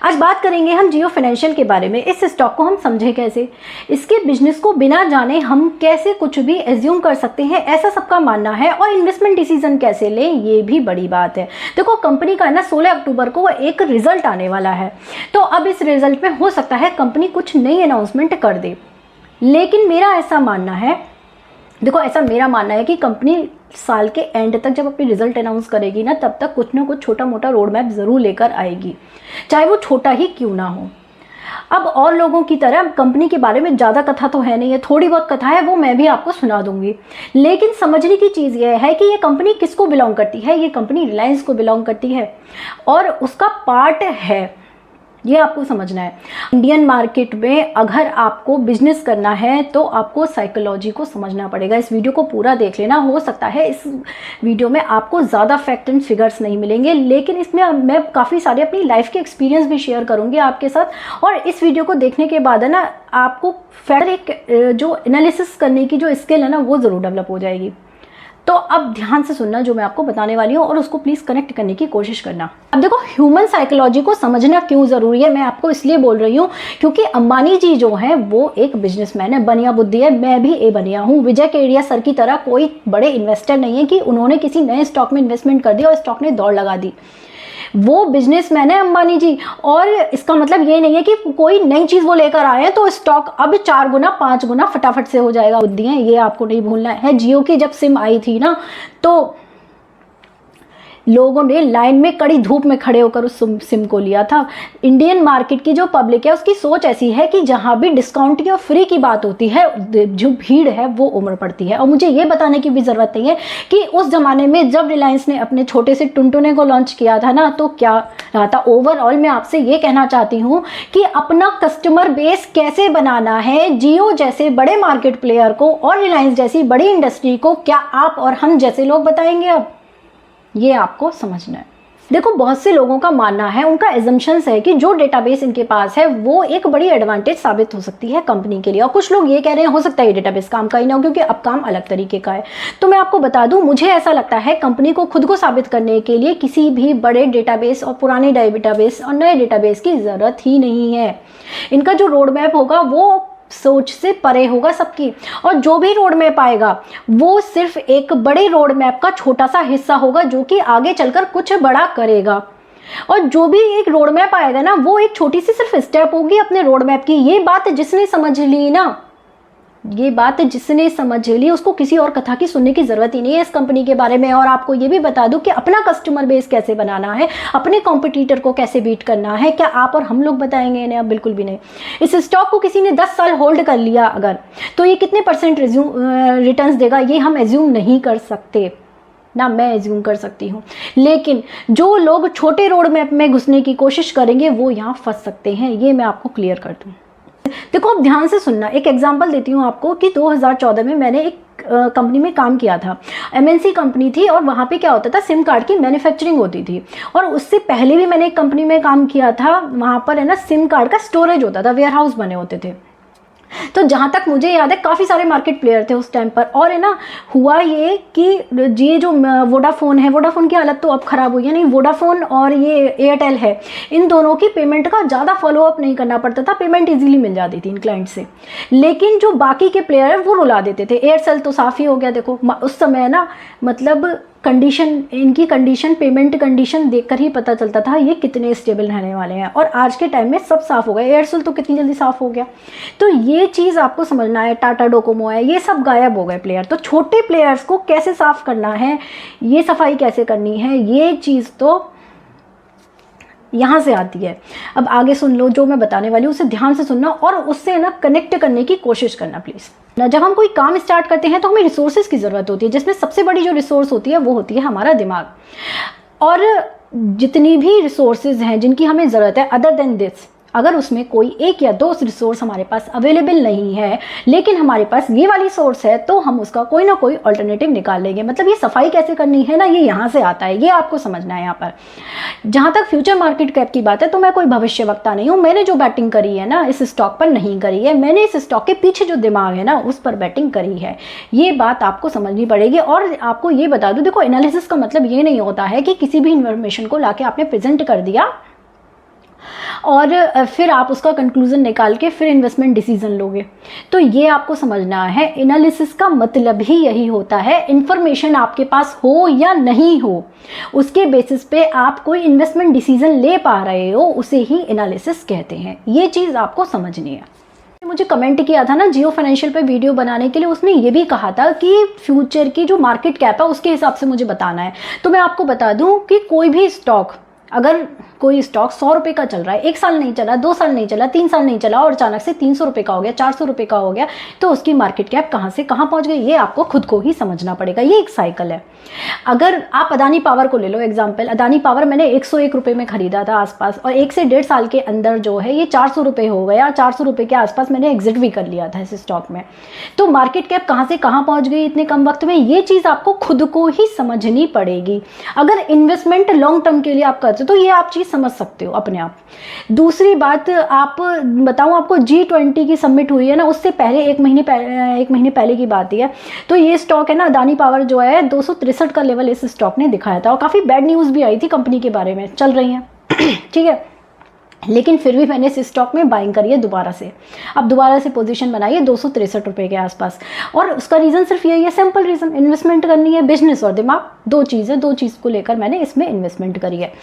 आज बात करेंगे हम जियो फाइनेंशियल के बारे में। इस स्टॉक को हम समझें कैसे, इसके बिजनेस को बिना जाने हम कैसे कुछ भी एज्यूम कर सकते हैं, ऐसा सबका मानना है। और इन्वेस्टमेंट डिसीजन कैसे लें, ये भी बड़ी बात है। देखो कंपनी का ना 16 अक्टूबर को एक रिजल्ट आने वाला है, तो अब इस रिजल्ट में हो सकता है कंपनी कुछ नई अनाउंसमेंट कर दे। लेकिन मेरा ऐसा मानना है, देखो ऐसा मेरा मानना है कि कंपनी साल के एंड तक जब अपनी रिजल्ट अनाउंस करेगी ना, तब तक कुछ ना कुछ छोटा मोटा रोड मैप ज़रूर लेकर आएगी, चाहे वो छोटा ही क्यों ना हो। अब और लोगों की तरह कंपनी के बारे में ज़्यादा कथा तो है नहीं है, थोड़ी बहुत कथा है, वो मैं भी आपको सुना दूंगी। लेकिन समझने की चीज़ ये है कि ये कंपनी किसको बिलोंग करती है। ये कंपनी रिलायंस को बिलोंग करती है और उसका पार्ट है, ये आपको समझना है। इंडियन मार्केट में अगर आपको बिजनेस करना है तो आपको साइकोलॉजी को समझना पड़ेगा। इस वीडियो को पूरा देख लेना। हो सकता है इस वीडियो में आपको ज़्यादा फैक्ट एंड फिगर्स नहीं मिलेंगे, लेकिन इसमें मैं काफ़ी सारे अपनी लाइफ के एक्सपीरियंस भी शेयर करूंगी आपके साथ। और इस वीडियो को देखने के बाद है ना, आपको फैक्ट एक जो एनालिसिस करने की जो स्किल है ना, वो ज़रूर डेवलप हो जाएगी। तो अब ध्यान से सुनना जो मैं आपको बताने वाली हूँ और उसको प्लीज़ कनेक्ट करने की कोशिश करना। अब देखो ह्यूमन साइकोलॉजी को समझना क्यों ज़रूरी है, मैं आपको इसलिए बोल रही हूँ क्योंकि अंबानी जी जो हैं वो एक बिजनेसमैन है, बनिया बुद्धि है, मैं भी ए बनिया हूँ। विजय केडिया सर की तरह कोई बड़े इन्वेस्टर नहीं है कि उन्होंने किसी नए स्टॉक में इन्वेस्टमेंट कर दिया और स्टॉक ने दौड़ लगा दी। वो बिजनेसमैन है अंबानी जी, और इसका मतलब ये नहीं है कि कोई नई चीज़ वो लेकर आए हैं तो स्टॉक अब 4 गुना 5 गुना फटाफट से हो जाएगा। बुद्धि है, ये आपको नहीं भूलना है। जियो की जब सिम आई थी ना, तो लोगों ने लाइन में कड़ी धूप में खड़े होकर उस सिम को लिया था। इंडियन मार्केट की जो पब्लिक है उसकी सोच ऐसी है कि जहां भी डिस्काउंट या फ्री की बात होती है, जो भीड़ है वो उमड़ पड़ती है। और मुझे ये बताने की भी ज़रूरत नहीं है कि उस ज़माने में जब रिलायंस ने अपने छोटे से टुनटुने को लॉन्च किया था ना, तो क्या रहा था। ओवरऑल मैं आपसे ये कहना चाहती हूँ कि अपना कस्टमर बेस कैसे बनाना है, जियो जैसे बड़े मार्केट प्लेयर को और रिलायंस जैसी बड़ी इंडस्ट्री को क्या आप और हम जैसे लोग बताएंगे। अब ये आपको समझना है। देखो बहुत से लोगों का मानना है, उनका एजम्पशंस है कि जो डेटाबेस इनके पास है वो एक बड़ी एडवांटेज साबित हो सकती है कंपनी के लिए। और कुछ लोग ये कह रहे हैं हो सकता है ये डेटाबेस काम का ही ना हो क्योंकि अब काम अलग तरीके का है। तो मैं आपको बता दूं, मुझे ऐसा लगता है कंपनी को खुद को साबित करने के लिए किसी भी बड़े डेटाबेस और पुराने डेटाबेस और नए डेटाबेस की ज़रूरत ही नहीं है। इनका जो रोड मैप होगा वो सोच से परे होगा सबकी, और जो भी रोड मैप आएगा वो सिर्फ एक बड़े रोड मैप का छोटा सा हिस्सा होगा जो कि आगे चलकर कुछ बड़ा करेगा। और जो भी एक रोड मैप आएगा ना, वो एक छोटी सी सिर्फ स्टेप होगी अपने रोड मैप की। ये बात जिसने समझ ली ना, ये बात जिसने समझ ली उसको किसी और कथा की सुनने की जरूरत ही नहीं है इस कंपनी के बारे में। और आपको ये भी बता दूं कि अपना कस्टमर बेस कैसे बनाना है, अपने कॉम्पिटिटर को कैसे बीट करना है, क्या आप और हम लोग बताएंगे इन्हें? अब बिल्कुल भी नहीं। इस स्टॉक को किसी ने 10 साल होल्ड कर लिया अगर, तो ये कितने % रिटर्न्स देगा ये हम एज्यूम नहीं कर सकते ना, मैं एज्यूम कर सकती हूँ। लेकिन जो लोग छोटे रोड मैप में घुसने की कोशिश करेंगे वो यहाँ फंस सकते हैं, ये मैं आपको क्लियर कर दूँ। देखो अब ध्यान से सुनना, एक एग्जांपल देती हूँ आपको कि 2014 में मैंने एक कंपनी में काम किया था। एमएनसी कंपनी थी और वहाँ पे क्या होता था, सिम कार्ड की मैन्युफैक्चरिंग होती थी। और उससे पहले भी मैंने एक कंपनी में काम किया था, वहाँ पर है ना सिम कार्ड का स्टोरेज होता था, वेयर हाउस बने होते थे। तो जहाँ तक मुझे याद है काफ़ी सारे मार्केट प्लेयर थे उस टाइम पर। और है ना हुआ ये कि ये जो वोडाफोन है, वोडाफोन की हालत तो अब ख़राब हुई है, नहीं वोडाफोन और ये एयरटेल है, इन दोनों की पेमेंट का ज़्यादा फॉलोअप नहीं करना पड़ता था, पेमेंट इजीली मिल जाती थी इन क्लाइंट से। लेकिन जो बाकी के प्लेयर है वो रुला देते थे। एयरसेल तो साफ़ ही हो गया। देखो उस समय ना मतलब कंडीशन, इनकी कंडीशन, पेमेंट कंडीशन देखकर ही पता चलता था ये कितने स्टेबल रहने वाले हैं। और आज के टाइम में सब साफ़ हो गया। एयरसेल तो कितनी जल्दी साफ़ हो गया। तो ये चीज़ आपको समझना है। टाटा डोकोमो है, ये सब गायब हो गए प्लेयर। तो छोटे प्लेयर्स को कैसे साफ़ करना है, ये सफाई कैसे करनी है, ये चीज़ तो यहाँ से आती है। अब आगे सुन लो, जो मैं बताने वाली हूँ उसे ध्यान से सुनना और उससे ना कनेक्ट करने की कोशिश करना प्लीज़ ना। जब हम कोई काम स्टार्ट करते हैं तो हमें रिसोर्सेज की ज़रूरत होती है, जिसमें सबसे बड़ी जो रिसोर्स होती है वो होती है हमारा दिमाग। और जितनी भी रिसोर्सेज हैं जिनकी हमें ज़रूरत है अदर देन दिस, अगर उसमें कोई एक या दो रिसोर्स हमारे पास अवेलेबल नहीं है लेकिन हमारे पास ये वाली सोर्स है, तो हम उसका कोई ना कोई अल्टरनेटिव निकाल लेंगे। मतलब ये सफाई कैसे करनी है ना, ये यहाँ से आता है, ये आपको समझना है। यहाँ पर जहाँ तक फ्यूचर मार्केट कैप की बात है तो मैं कोई भविष्यवक्ता नहीं हूँ। मैंने जो बैटिंग करी है ना इस स्टॉक पर नहीं करी है, मैंने इस स्टॉक के पीछे जो दिमाग है ना उस पर बैटिंग करी है। ये बात आपको समझनी पड़ेगी। और आपको ये बता दूँ, देखो एनालिसिस का मतलब ये नहीं होता है कि किसी भी इन्फॉर्मेशन को लाके आपने प्रेजेंट कर दिया और फिर आप उसका कंक्लूजन निकाल के फिर इन्वेस्टमेंट डिसीजन लोगे। तो ये आपको समझना है, एनालिसिस का मतलब ही यही होता है, इन्फॉर्मेशन आपके पास हो या नहीं हो, उसके बेसिस पे आप कोई इन्वेस्टमेंट डिसीजन ले पा रहे हो, उसे ही एनालिसिस कहते हैं। ये चीज़ आपको समझनी है। मुझे कमेंट किया था ना जियो फाइनेंशियल पे वीडियो बनाने के लिए, उसने ये भी कहा था कि फ्यूचर की जो मार्केट कैप है उसके हिसाब से मुझे बताना है। तो मैं आपको बता दूं कि कोई भी स्टॉक, अगर कोई स्टॉक 100 रुपये का चल रहा है, 1 साल नहीं चला, 2 साल नहीं चला, 3 साल नहीं चला और अचानक से 300 रुपये का हो गया, 400 रुपये का हो गया, तो उसकी मार्केट कैप कहाँ से कहाँ पहुँच गई, ये आपको खुद को ही समझना पड़ेगा। ये एक साइकिल है। अगर आप अदानी पावर को ले लो एग्जाम्पल, अदानी पावर मैंने 101 रुपये में खरीदा था आसपास, और 1 से 1.5 साल के अंदर जो है ये 400 रुपये हो गया, 400 रुपये के आसपास मैंने एग्जिट भी कर लिया था इस स्टॉक में। तो मार्केट कैप कहाँ से कहाँ पहुँच गई इतने कम वक्त में, ये चीज़ आपको खुद को ही समझनी पड़ेगी। अगर इन्वेस्टमेंट लॉन्ग टर्म के लिए आप करते हो तो ये आप चीज़ समझ सकते हो अपने आप। दूसरी बात आप बताऊं आपको, G20 की समिट हुई है ना, उससे पहले एक महीने पहले की बात ही है। तो ये स्टॉक है ना अदानी पावर जो है 263 का लेवल इस स्टॉक ने दिखाया था, और काफ़ी बैड न्यूज़ भी आई थी कंपनी के बारे में, चल रही हैं ठीक है, लेकिन फिर भी मैंने इस स्टॉक में बाइंग करी है दोबारा से। अब दोबारा से पोजीशन बनाई है 263 रुपये के आसपास, और उसका रीज़न सिर्फ यही है, सिंपल रीज़न, इन्वेस्टमेंट करनी है, बिजनेस और दिमाग, दो चीज़ को लेकर मैंने इसमें इन्वेस्टमेंट करी है।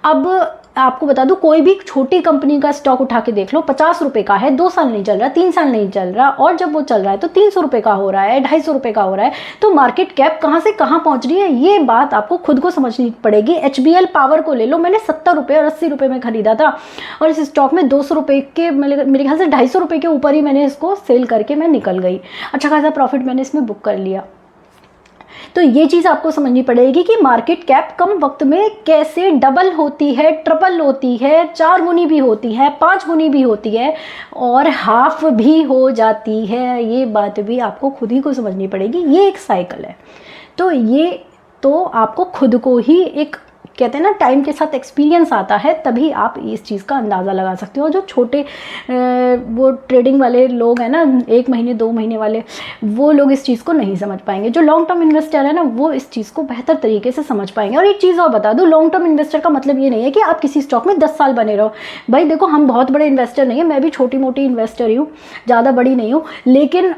अब आपको बता दूं, कोई भी छोटी कंपनी का स्टॉक उठा के देख लो, 50 रुपये का है, 2 साल नहीं चल रहा, 3 साल नहीं चल रहा, और जब वो चल रहा है तो 300 रुपये का हो रहा है, 250 रुपये का हो रहा है, तो मार्केट कैप कहाँ से कहाँ पहुँच रही है, ये बात आपको खुद को समझनी पड़ेगी। HBL पावर को ले लो, मैंने 70 रुपये और 80 रुपये में खरीदा था, और इस स्टॉक में 200 रुपये के, मेरे ख्याल से 250 रुपये के ऊपर ही मैंने इसको सेल करके मैं निकल गई, अच्छा खासा प्रॉफिट मैंने इसमें बुक कर लिया। तो ये चीज़ आपको समझनी पड़ेगी कि मार्केट कैप कम वक्त में कैसे डबल होती है, ट्रिपल होती है, 4 गुनी भी होती है, 5 गुनी भी होती है, और हाफ भी हो जाती है। ये बात भी आपको खुद ही को समझनी पड़ेगी। ये एक साइकिल है। तो ये तो आपको खुद को ही एक, कहते हैं ना, टाइम के साथ एक्सपीरियंस आता है, तभी आप इस चीज़ का अंदाज़ा लगा सकते हो। जो छोटे वो ट्रेडिंग वाले लोग हैं ना, 1 महीने 2 महीने वाले, वो लोग इस चीज़ को नहीं समझ पाएंगे। जो लॉन्ग टर्म इन्वेस्टर है ना, वो इस चीज़ को बेहतर तरीके से समझ पाएंगे। और एक चीज़ और बता दूँ, लॉन्ग टर्म इन्वेस्टर का मतलब ये नहीं है कि आप किसी स्टॉक में 10 साल बने रहो। भाई देखो, हम बहुत बड़े इन्वेस्टर नहीं है, मैं भी छोटी मोटी इन्वेस्टर ही हूँ, ज़्यादा बड़ी नहीं हूँ, लेकिन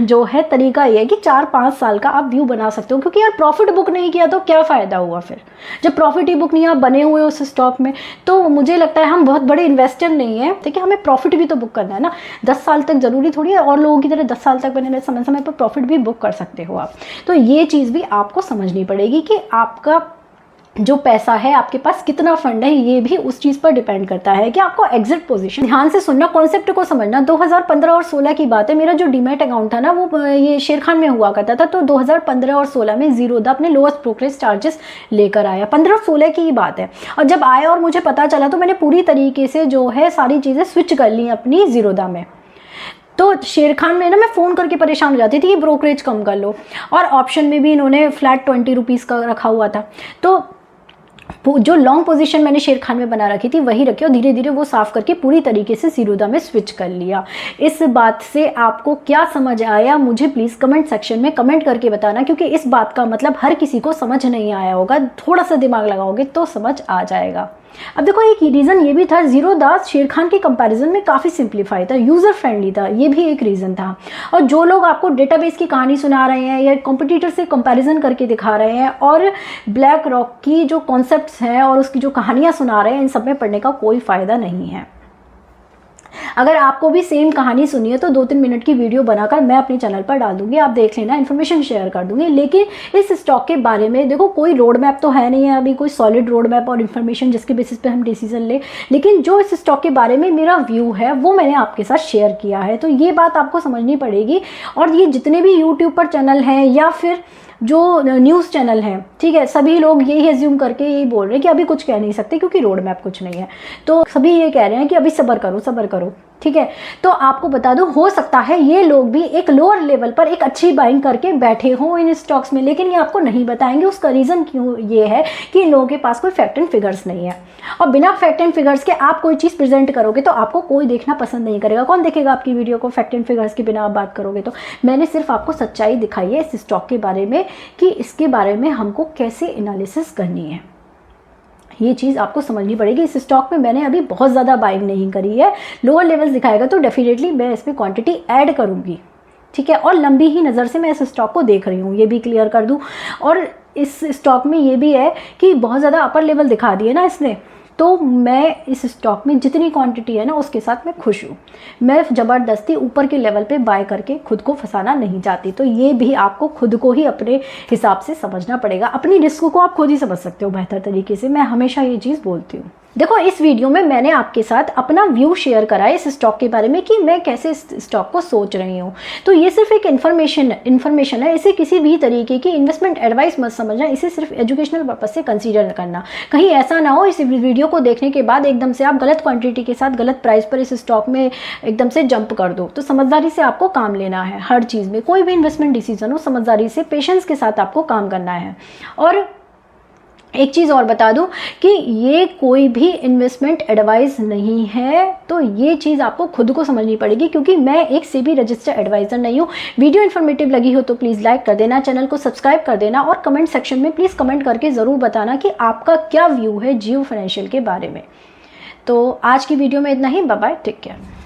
जो है तरीका ये है कि 4-5 साल का आप व्यू बना सकते हो। क्योंकि यार प्रॉफिट बुक नहीं किया तो क्या फ़ायदा हुआ फिर, जब प्रॉफिट ही बुक नहीं आप बने हुए हो उस स्टॉक में। तो मुझे लगता है हम बहुत बड़े इन्वेस्टर नहीं है, देखिए हमें प्रॉफिट भी तो बुक करना है ना। 10 साल तक जरूरी थोड़ी है और लोगों की तरह 10 साल तक बने, समय समय पर प्रॉफिट भी बुक कर सकते हो आप। तो ये चीज़ भी आपको समझनी पड़ेगी कि आपका जो पैसा है, आपके पास कितना फंड है, ये भी उस चीज़ पर डिपेंड करता है कि आपको एग्जिट पोजीशन। ध्यान से सुनना, कॉन्सेप्ट को समझना। 2015 और 16 की बात है, मेरा जो डीमैट अकाउंट था ना, वो ये शेर खान में हुआ करता था। तो 2015 और 16 में ज़ीरोधा अपने लोएस्ट ब्रोकरेज चार्जेस लेकर आया, 15-16 की ही बात है। और जब आया और मुझे पता चला तो मैंने पूरी तरीके से जो है सारी चीज़ें स्विच कर ली अपनी ज़ीरोधा में। तो शेर खान में ना मैं फ़ोन करके परेशान हो जाती थी कि ब्रोकरेज कम कर लो, और ऑप्शन में भी इन्होंने फ्लैट 20 रुपीज़ का रखा हुआ था। तो जो लॉन्ग पोजीशन मैंने शेर खान में बना रखी थी वही रखी, और धीरे धीरे वो साफ़ करके पूरी तरीके से ज़ीरोधा में स्विच कर लिया। इस बात से आपको क्या समझ आया, मुझे प्लीज़ कमेंट सेक्शन में कमेंट करके बताना, क्योंकि इस बात का मतलब हर किसी को समझ नहीं आया होगा। थोड़ा सा दिमाग लगाओगे तो समझ आ जाएगा। अब देखो, एक रीज़न ये भी था, ज़ीरोधा शेर खान के कंपैरिजन में काफ़ी सिंप्लीफाई था, यूज़र फ्रेंडली था, ये भी एक रीज़न था। और जो लोग आपको डेटाबेस की कहानी सुना रहे हैं या कंपटीटर से कंपैरिजन करके दिखा रहे हैं, और ब्लैक रॉक की जो कॉन्सेप्ट्स हैं और उसकी जो कहानियाँ सुना रहे हैं, इन सब में पढ़ने का कोई फ़ायदा नहीं है। अगर आपको भी सेम कहानी सुनी है तो 2-3 मिनट की वीडियो बनाकर मैं अपने चैनल पर डाल दूंगी, आप देख लेना, इन्फॉर्मेशन शेयर कर दूंगी। लेकिन इस स्टॉक के बारे में देखो, कोई रोड मैप तो है नहीं है अभी, कोई सॉलिड रोड मैप और इन्फॉर्मेशन जिसके बेसिस पे हम डिसीजन ले। लेकिन जो इस स्टॉक के बारे में मेरा व्यू है वो मैंने आपके साथ शेयर किया है। तो ये बात आपको समझनी पड़ेगी। और ये जितने भी यूट्यूब पर चैनल हैं या फिर जो न्यूज़ चैनल हैं, ठीक है, सभी लोग यही एज्यूम करके यही बोल रहे हैं कि अभी कुछ कह नहीं सकते क्योंकि रोड मैप कुछ नहीं है। तो सभी ये कह रहे हैं कि अभी सब्र करो, सब्र करो, ठीक है। तो आपको बता दूं, हो सकता है ये लोग भी एक लोअर लेवल पर एक अच्छी बाइंग करके बैठे हों इन स्टॉक्स में, लेकिन ये आपको नहीं बताएंगे। उसका रीज़न क्यों ये है कि इन लोगों के पास कोई फैक्ट एंड फिगर्स नहीं है, और बिना फैक्ट एंड फिगर्स के आप कोई चीज़ प्रेजेंट करोगे तो आपको कोई देखना पसंद नहीं करेगा। कौन देखेगा आपकी वीडियो को फैक्ट एंड फिगर्स के बिना आप बात करोगे? तो मैंने सिर्फ आपको सच्चाई दिखाई है इस स्टॉक के बारे में कि इसके बारे में हमको कैसे एनालिसिस करनी है। ये चीज़ आपको समझनी पड़ेगी। इस स्टॉक में मैंने अभी बहुत ज़्यादा बाइंग नहीं करी है, लोअर लेवल्स दिखाएगा तो डेफिनेटली मैं इसमें क्वांटिटी ऐड करूँगी, ठीक है। और लंबी ही नज़र से मैं इस स्टॉक को देख रही हूँ, ये भी क्लियर कर दूँ। और इस स्टॉक में ये भी है कि बहुत ज़्यादा अपर लेवल दिखा दिए ना इसने, तो मैं इस स्टॉक में जितनी क्वांटिटी है ना उसके साथ मैं खुश हूँ। मैं ज़बरदस्ती ऊपर के लेवल पे बाय करके खुद को फंसाना नहीं चाहती। तो ये भी आपको खुद को ही अपने हिसाब से समझना पड़ेगा। अपनी रिस्क को आप खुद ही समझ सकते हो बेहतर तरीके से, मैं हमेशा ये चीज़ बोलती हूँ। देखो, इस वीडियो में मैंने आपके साथ अपना व्यू शेयर करा है इस स्टॉक के बारे में कि मैं कैसे इस स्टॉक को सोच रही हूँ। तो ये सिर्फ एक इन्फॉर्मेशन है, इसे किसी भी तरीके की इन्वेस्टमेंट एडवाइस मत समझना, इसे सिर्फ एजुकेशनल पर्पज से कंसीडर करना। कहीं ऐसा ना हो इस वीडियो को देखने के बाद एकदम से आप गलत क्वांटिटी के साथ गलत प्राइस पर इस स्टॉक में एकदम से जंप कर दो। तो समझदारी से आपको काम लेना है, हर चीज़ में कोई भी इन्वेस्टमेंट डिसीजन हो समझदारी से, पेशेंस के साथ आपको काम करना है। और एक चीज़ और बता दूं कि ये कोई भी इन्वेस्टमेंट एडवाइस नहीं है, तो ये चीज़ आपको खुद को समझनी पड़ेगी, क्योंकि मैं एक सेबी रजिस्टर्ड एडवाइज़र नहीं हूँ। वीडियो इन्फॉर्मेटिव लगी हो तो प्लीज़ लाइक कर देना, चैनल को सब्सक्राइब कर देना और कमेंट सेक्शन में प्लीज़ कमेंट करके ज़रूर बताना कि आपका क्या व्यू है जियो फाइनेंशियल के बारे में। तो आज की वीडियो में इतना ही, बाय बाय, टेक केयर।